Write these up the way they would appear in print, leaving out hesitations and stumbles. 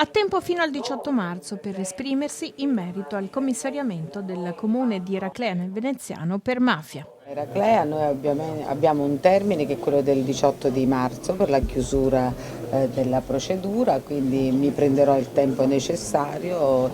Ha tempo fino al 18 marzo per esprimersi in merito al commissariamento del comune di Eraclea nel Veneziano per mafia. Eraclea, noi abbiamo un termine che è quello del 18 di marzo per la chiusura della procedura, quindi mi prenderò il tempo necessario.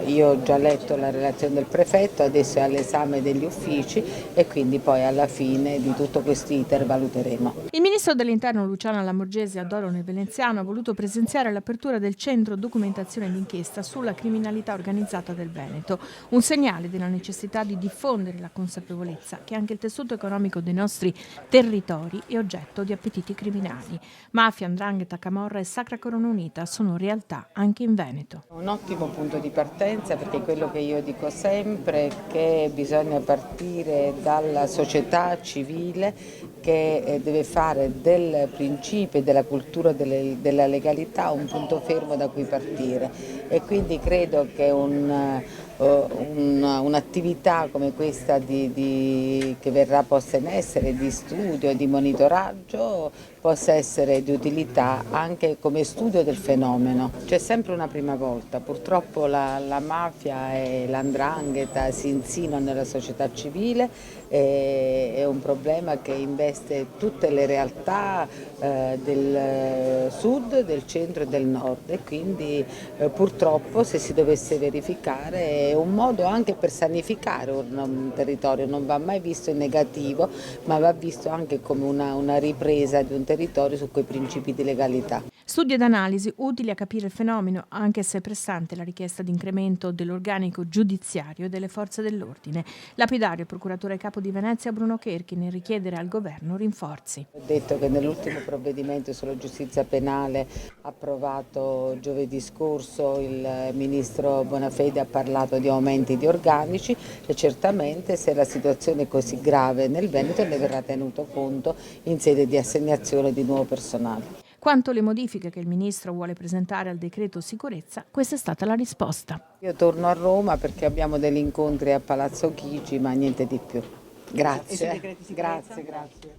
Io ho già letto la relazione del prefetto, adesso è all'esame degli uffici e quindi poi alla fine di tutto questo iter valuteremo. Il ministro dell'Interno Luciana Lamorgese a Dolo nel Veneziano ha voluto presenziare l'apertura del centro documentazione d'inchiesta sulla criminalità organizzata del Veneto, un segnale della necessità di diffondere la consapevolezza che anche il tessuto economico dei nostri territori è oggetto di appetiti criminali. Mafia, 'ndrangheta, camorra e Sacra Corona Unita sono realtà anche in Veneto. Un ottimo punto di partenza, perché quello che io dico sempre è che bisogna partire dalla società civile che deve fare del principio e della cultura della legalità un punto fermo da cui partire, e quindi credo che un'attività come questa che verrà posta in essere di studio e di monitoraggio possa essere di utilità anche come studio del fenomeno. C'è sempre una prima volta, purtroppo la mafia e l''ndrangheta si insinuano nella società civile, è un problema che investe tutte le realtà del sud, del centro e del nord, e quindi purtroppo, se si dovesse verificare, è un modo anche per sanificare un territorio, non va mai visto in negativo, ma va visto anche come una ripresa di un territorio su quei principi di legalità. Studi ed analisi utili a capire il fenomeno, anche se è pressante la richiesta di incremento dell'organico giudiziario e delle forze dell'ordine. Lapidario, procuratore capo di Venezia Bruno Cherchi, nel richiedere al governo rinforzi. Ho detto che nell'ultimo provvedimento sulla giustizia penale approvato giovedì scorso il ministro Bonafede ha parlato di aumenti di organici, e certamente se la situazione è così grave nel Veneto ne verrà tenuto conto in sede di assegnazione di nuovo personale. Quanto alle modifiche che il ministro vuole presentare al decreto sicurezza, questa è stata la risposta. Io torno a Roma perché abbiamo degli incontri a Palazzo Chigi, ma niente di più. Grazie. E sui decreti sicurezza? Grazie.